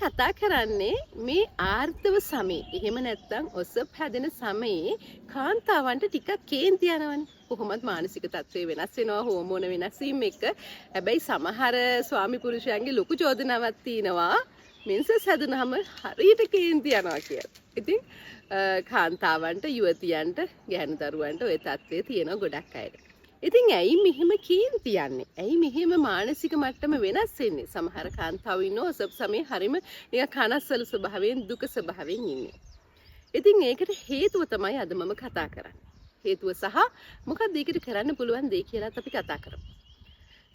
කතා කරන්නේ මේ ආර්ථව සමයේ. එහෙම නැත්නම් ඔසප් හැදෙන සමයේ කාන්තාවන්ට ටිකක් කේන්ති යනවනේ. කොහොමත් මානසික තත්ත්වය වෙනස් වෙනවා හෝමෝන වෙනස් වීම එක්ක. හැබැයි සමහර ස්වාමි පුරුෂයන්ගේ ලොකු චෝදනාවක් තියෙනවා මෙන්සස් හැදුනහම හරියට කේන්ති යනවා කියලා. ඉතින් කාන්තාවන්ට යුවතියන්ට ගැහැණු දරුවන්ට ওই තත්ත්වය තියෙනවා ගොඩක් අයට. ඉතින් ඇයි මෙහෙම කේන්ති යන්නේ? ඇයි මෙහෙම මානසික මට්ටම වෙනස් වෙන්නේ? සමහර කාන්තාවෝ ඉන්නවා ඔසප් සමයේ හරිම නිකන් කනස්සලු ස්වභාවයෙන් දුක ස්වභාවයෙන් ඉන්නේ. ඉතින් ඒකට හේතුව තමයි අද මම කතා කරන්නේ. හේතුව සහ මොකක්ද ඒකට කරන්න පුළුවන් දේ කියලාත් අපි කතා කරමු.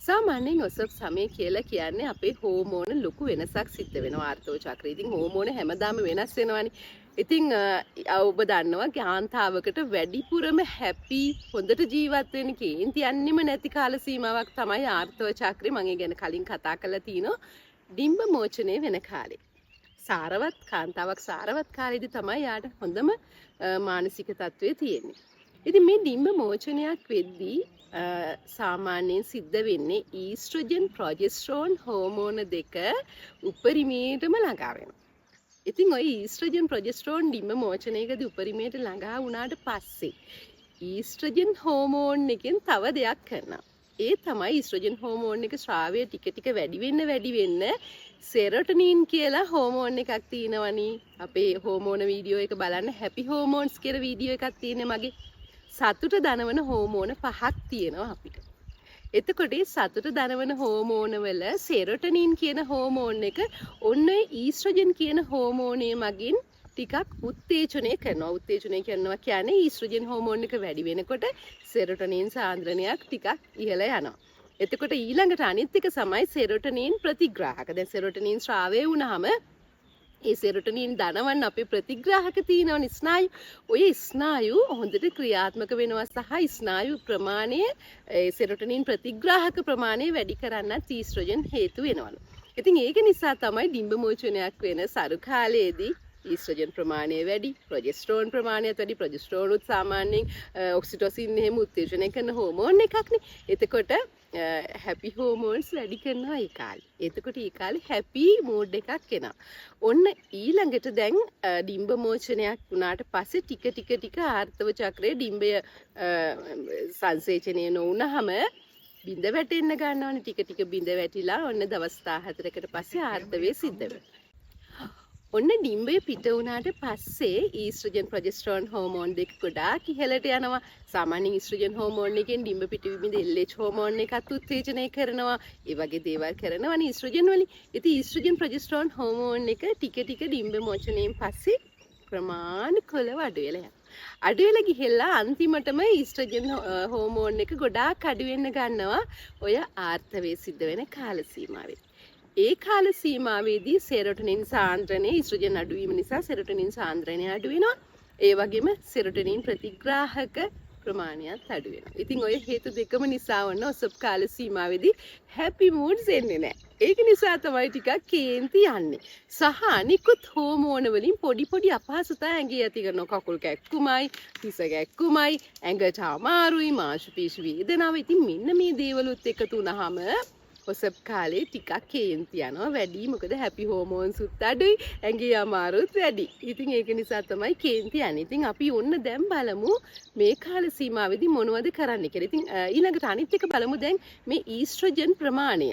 සාමාන්‍යයෙන් ඔසප් සමය කියලා කියන්නේ අපේ හෝමෝන ලොකු වෙනසක් සිද්ධ වෙනවා ආර්තව චක්‍රයේ. ඉතින් හෝමෝන හැමදාම වෙනස් වෙනවනේ. ඉතින් ඔබ දන්නවා කාන්තාවකට වැඩිපුරම හැපි හොඳට ජීවත් වෙන්න කේන්ති යන්නෙම නැති කාල සීමාවක් තමයි ආර්තව චක්‍රේ. මම ඒ ගැන කලින් කතා කරලා තිනවා. ඩිම්බ මෝචනය වෙන කාලේ. සාරවත් කාන්තාවක් සාරවත් කාලෙදී තමයි යාට හොඳම මානසික තත්ත්වය තියෙන්නේ. ඉතින් මේ ඩිම්බ මෝචනයක් වෙද්දී සාමාන්‍යයෙන් සිද්ධ වෙන්නේ ඊස්ට්‍රජන් ප්‍රොජෙස්ටරෝන් හෝමෝන දෙක උපරිමයටම ළඟා වෙනවා. ඉතින් ওই ඊස්ට්‍රජන් ප්‍රොජෙස්ටරෝන් ඩිම්බ මෝචනයකදී උපරිමයට ළඟා වුණාට පස්සේ ඊස්ට්‍රජන් හෝමෝන් එකෙන් තව දෙයක් කරනවා. ඒ තමයි ඊස්ට්‍රජන් හෝමෝන් එක ශ්‍රාවය ටික ටික වැඩි වෙන්න සෙරොටනින් කියලා හෝමෝන් එකක් තියෙනවනේ. අපේ හෝමෝන වීඩියෝ එක බලන්න හැපි හෝමෝන්ස් කියලා වීඩියෝ එකක් තියෙන්නේ මගේ. සතුට දනවන හෝමෝන 5ක් තියෙනවා අපිට. එතකොට සතුට දනවන හෝමෝන වල සෙරොටනින් කියන හෝමෝන් එක ඔන්න ඊස්ට්‍රජන් කියන හෝමෝනය මගින් ටිකක් උත්තේජනය කරනවා. උත්තේජනය කරනවා කියන්නේ ඊස්ට්‍රජන් හෝමෝන් එක වැඩි වෙනකොට සෙරොටනින් සාන්ද්‍රණයක් ටිකක් ඉහළ යනවා. එතකොට ඊළඟට අනිත් එක තමයි සෙරොටනින් ප්‍රතිග්‍රාහක. දැන් සෙරොටනින් ශ්‍රාවය වුණාම ඒ සෙරොටනින් දනවන්න අපේ ප්‍රතිග්‍රාහක තියෙනවනේ ස්නායු. ඔය ස්නායු හොඳට ක්‍රියාත්මක වෙනවා සහ ස්නායු ප්‍රමාණය සෙරොටනින් ප්‍රතිග්‍රාහක ප්‍රමාණය වැඩි කරන්නත් ඊස්ට්‍රජන් හේතු වෙනවලු. ඉතින් ඒක නිසා තමයි ඩිම්බ මෝචනයක් වෙන සරු කාලයේදී ඊස්ට්‍රජන් ප්‍රමාණය වැඩි, ප්‍රොජෙස්ටරෝන් ප්‍රමාණයත් වැඩි. ප්‍රොජෙස්ටරෝන් උත් සාමාන්‍යයෙන් ඔක්සිටොසින් එහෙම උත්තේජනය කරන හෝමෝන් එකක්නේ. එතකොට හැපි හෝමෝන්ස් වැඩි කරනවා ඒ කාලේ. එතකොට ඒ කාලේ හැපි මූඩ් එකක් එනවා. ඔන්න ඊළඟට දැන් ඩිම්බ මෝචනයක් වුණාට පස්සේ ටික ආර්තව චක්‍රයේ ඩිම්බය සංසේචනය නොවුනහම බිඳ වැටෙන්න ගන්නවනේ. ටික බිඳ වැටිලා ඔන්න දවස් 14කට පස්සේ ආර්තවය සිද්ධ වෙනවා. ඔන්න ඩිම්බය පිට වුණාට පස්සේ ඊස්ට්‍රජන් ප්‍රොජෙස්ටරෝන් හෝමෝන් දෙක ගොඩාක් ඉහළට යනවා. සාමාන්‍යයෙන් ඊස්ට්‍රජන් හෝමෝන් එකෙන් ඩිම්බ පිටවීමේදී LH හෝමෝන් එකත් උත්තේජනය කරනවා. ඒ වගේ දේවල් කරනවනේ ඊස්ට්‍රජන් වලින්. ඉතින් ඊස්ට්‍රජන් ප්‍රොජෙස්ටරෝන් හෝමෝන් එක ටික ඩිම්බ මෝචනයෙන් පස්සේ ප්‍රමාණිකව අඩු වෙලා යනවා. අඩු වෙලා ගිහිල්ලා අන්තිමටම ඊස්ට්‍රජන් හෝමෝන් එක ගොඩාක් අඩු වෙන්න ගන්නවා ඔය ආර්තවයේ සිද්ධ වෙන කාල සීමාවෙදී. ඒ කාල සීමාවේදී සෙරොටනින් සාන්ද්‍රණය ඊස්ට්‍රජන් අඩු වීම නිසා සෙරොටනින් සාන්ද්‍රණය අඩු වෙනවා. ඒ වගේම සෙරොටනින් ප්‍රතිග්‍රාහක ප්‍රමාණයත් අඩු වෙනවා. ඉතින් ඔය හේතු දෙකම නිසා වුණ ඔසප් කාල සීමාවේදී හැපි මූඩ්ස් එන්නේ නැහැ. ඒක නිසා තමයි ටිකක් කේන්ති යන්නේ. සහ අනිකුත් හෝමෝන වලින් පොඩි අපහසුතා ඇඟේ ඇති කරනවා. කකුල් කැක්කුමයි, හිස කැක්කුමයි, ඇඟට අමාරුයි, මාංශපේශි වේදනාව. ඉතින් මෙන්න මේ දේවලුත් එකතු වුණාම ඔසප් කාලේ ටිකක් කේන්ති යනවා වැඩි. මොකද හැපි හෝමෝන්ස් උත් අඩුයි, ඇඟේ අමාරුත් වැඩි. ඉතින් ඒක නිසා තමයි කේන්ති යන්නේ. ඉතින් අපි ඔන්න දැන් බලමු මේ කාල සීමාවේදී මොනවද කරන්න කියලා. ඉතින් ඊළඟට අනිත් එක බලමු දැන් මේ ඊස්ට්‍රජන් ප්‍රමාණය.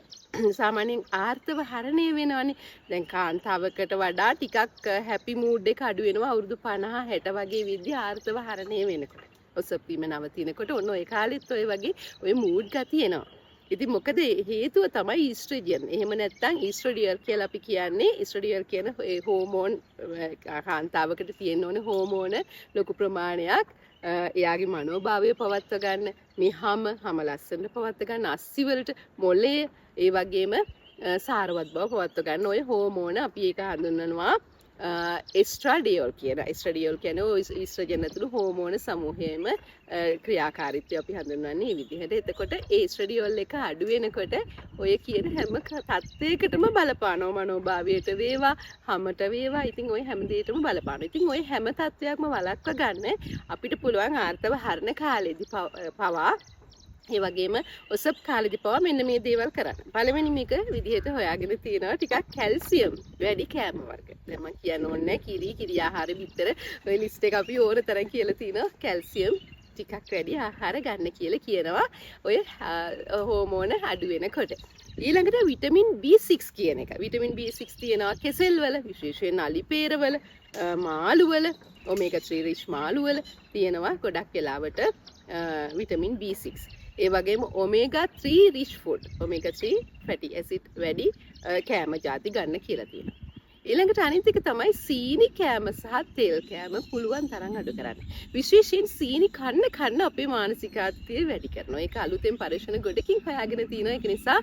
සාමාන්‍යයෙන් ආර්තව හරණය වෙනවනේ. දැන් කාන්තාවකට වඩා ටිකක් හැපි මූඩ් එක අඩු වෙනවා අවුරුදු 50 60 වගේ විදිහ ආර්තව හරණය වෙනකොට. ඔසප් වීම නවතිනකොට ඔන්න ඔය කාලෙත් ඔය වගේ ඔය මූඩ් ගතිය එනවා. ඉතින් මොකද හේතුව තමයි ඊස්ට්‍රජන්. එහෙම නැත්නම් ඊස්ට්‍රඩියල් කියලා අපි කියන්නේ. ඊස්ට්‍රඩියල් කියන හෝමෝන් කාන්තාවකට තියෙන ඕනේ හෝමෝන ලොකු ප්‍රමාණයක් එයාගේ මනෝභාවය පවත්ව ගන්න, මේ හැම ලස්සනට පවත්ව ගන්න, අස්සි වලට මොළය ඒ වගේම සාරවත් බව පවත්ව ගන්න ඔය හෝමෝන අපි ඒක හඳුන්වනවා එස්ට්‍රාඩියෝල් කියන. එස්ට්‍රාඩියෝල් කියන්නේ ඔය ඊස්ට්‍රජන් ඇතුළු හෝමෝන සමූහයේම ක්‍රියාකාරීත්වය අපි හඳුන්වන්නේ මේ විදිහට. එතකොට ඒ එස්ට්‍රාඩියෝල් එක අඩු වෙනකොට ඔය කියන හැම තත්ත්වයකටම බලපානවා. මනෝභාවයට වේවා, හැමට වේවා. ඉතින් ඔය හැම දෙයකටම බලපානවා. ඉතින් ඔය හැම තත්ත්වයක්ම වළක්ව ගන්න අපිට පුළුවන් ආර්තව හරණ කාලෙදී පවා ඒ වගේම ඔසප් කාලෙදි පවා මෙන්න මේ දේවල් කරන්න. පළවෙනි මේක විදිහට හොයාගෙන තියෙනවා ටිකක් කැල්සියම් වැඩි කෑම වර්ග. දැන් මම කියන්න ඕනේ නැහැ කිරි ආහාර විතර ඔය ලිස්ට් එක අපි ඕන තරම් කියලා තිනවා කැල්සියම් ටිකක් වැඩි ආහාර ගන්න කියලා කියනවා. ඔය හෝමෝන අඩු වෙනකොට. ඊළඟට විටමින් B6 කියන එක. විටමින් B6 තියෙනවා කෙසෙල් වල විශේෂයෙන් අලිපේරවල මාළු වල ඔමේගා 3 රිච් මාළු වල තියෙනවා ගොඩක් වෙලාවට විටමින් B6. ඒ වගේම ඔමේගා 3 රිච් ෆුඩ් ඔමේගා 3 ෆැටි ඇසිඩ් වැඩි කෑම ಜಾති ගන්න කියලා තියෙනවා. ඊළඟට අනිත් එක තමයි සීනි කෑම සහ තෙල් කෑම පුළුවන් තරම් අඩු කරන්න. විශේෂයෙන් සීනි කන්න අපේ මානසිකාත්වය වැඩි කරනවා. ඒක අලුතෙන් පරීක්ෂණ ගොඩකින් හොයාගෙන තියෙනවා. ඒක නිසා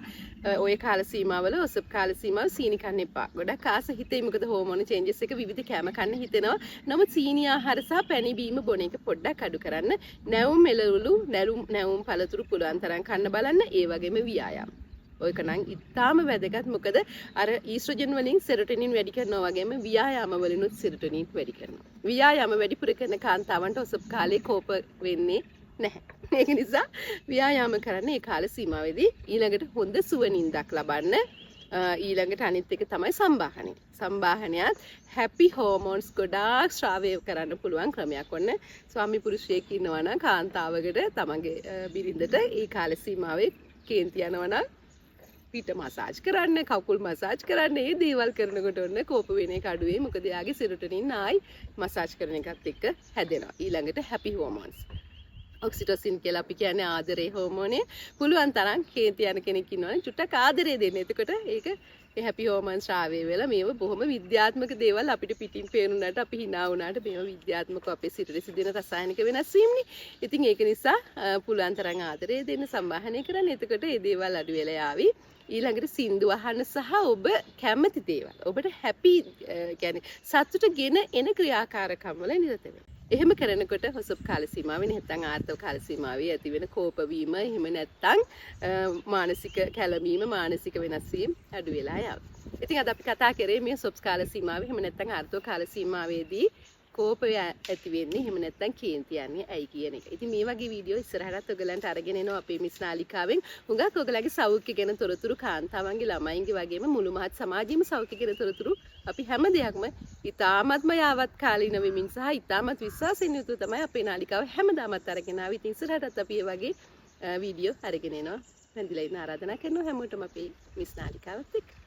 ඔය කාල සීමාවල ඔසප් කාල සීමාව සීනි කන්න එපා. ගොඩක් ආස හිතේ මොකද හෝමෝන චේන්ජස් එක විවිධ කෑම කන්න හිතෙනවා. නමුත් සීනි ආහාර සහ පැණි බීම බොන එක පොඩ්ඩක් අඩු කරන්න. නැවුම් එළවලු නැවුම් පළතුරු පුළුවන් තරම් කන්න බලන්න. ඒ වගේම ව්‍යායාම. ඔයක නම් ඉතාම වැදගත් මොකද අර ඊස්ට්‍රොජන් වලින් සෙරොටොනින් වැඩි කරනවා වගේම ව්‍යායාම වලිනුත් සෙරොටොනින් වැඩි කරනවා. ව්‍යායාම වැඩිපුර කරන කාන්තාවන්ට ඔසප් කාලේ කෝප වෙන්නේ නැහැ. ඒක නිසා ව්‍යායාම කරන්න ඒ කාල සීමාවේදී ඊළඟට හොඳ සුවනින්දක් ලබන්න. ඊළඟට අනිත් එක තමයි සම්බාහනය. සම්බාහනයත් හැපි හෝමෝන්ස් ගොඩාක් ශ්‍රාවය කරන්න පුළුවන් ක්‍රමයක්. ඔන්න ස්වාමි පුරුෂයෙක් ඉන්නවා නම් කාන්තාවකට තමන්ගේ බිරිඳට ඒ කාල සීමාවේ කේන්ති යනවා නම් පිට මසාජ් කරන්න කකුල් මසාජ් කරන්න ඒ දේවල් කරනකොට ඔන්න කෝප වෙන එක අඩු වෙයි. මොකද එයාගේ සිරොටොනින් ආයි මසාජ් කරන එකත් එක්ක හැදෙනවා. ඊළඟට හැපි හෝමෝන්ස් ඔක්සිටොසින් කියලා අපි කියන්නේ ආදරේ හෝමෝනය. පුළුවන් තරම් කේන්ති යන කෙනෙක් ඉන්නවනේ චුට්ටක් ආදරේ දෙන්න. එතකොට ඒක ඒ හැපි හෝමෝන් ශ්‍රාවය වෙලා මේව බොහොම විද්‍යාත්මක දේවල් අපිට පිටින් පේනුනාට අපි hina වුණාට මේව විද්‍යාත්මකව අපේ සිතේ සිදුවෙන රසායනික වෙනස් වීම්නේ. ඉතින් ඒක නිසා පුළුවන් තරම් ආදරේ දෙන්න සම්බාහනය කරන්න. එතකොට මේ දේවල් අඩු වෙලා යාවි. ඊළඟට සින්දු අහන්න සහ ඔබ කැමති දේවල් ඔබට හැපි කියන්නේ සතුට ගෙන එන ක්‍රියාකාරකම් වල නිරත වෙන්න. එහෙම කරනකොට ඔසප් කාල සීමාවේ නැත්නම් ආර්තව කාල සීමාවේ ඇති වෙන කෝප වීම එහෙම නැත්නම් මානසික කැළඹීම මානසික වෙනස් වීම අඩු වෙලා යනවා. ඉතින් අද අපි කතා කරේ මේ ඔසප් කාල සීමාවේ එහෙම නැත්නම් ආර්තව කාල සීමාවේදී කෝපය ඇති වෙන්නේ එහෙම නැත්නම් කේන්ති යන්නේ ඇයි කියන එක. ඉතින් මේ වගේ වීඩියෝ ඉස්සරහටත් ඔයගලන්ට අරගෙන එනවා අපේ මිස් නාලිකාවෙන්. හුඟක් ඔයගලගේ සෞඛ්‍ය ගැන තොරතුරු කාන්තාවන්ගේ ළමයින්ගේ වගේම මුළු මහත් සමාජයේම සෞඛ්‍ය ගැන තොරතුරු අපි හැම දෙයක්ම ඉතාමත්ම යාවත් කාලීන වෙමින් සහ ඉතාමත් විශ්වාසයෙන් යුතුව තමයි අපේ නාලිකාව හැමදාමත් අරගෙන ආවේ. ඉතින් ඉස්සරහටත් අපි මේ වගේ වීඩියෝ අරගෙන එනවා. වැඳිලා ඉන්න ආරාධනා කරනවා හැමෝටම අපේ මිස් නාලිකාවත් එක්ක.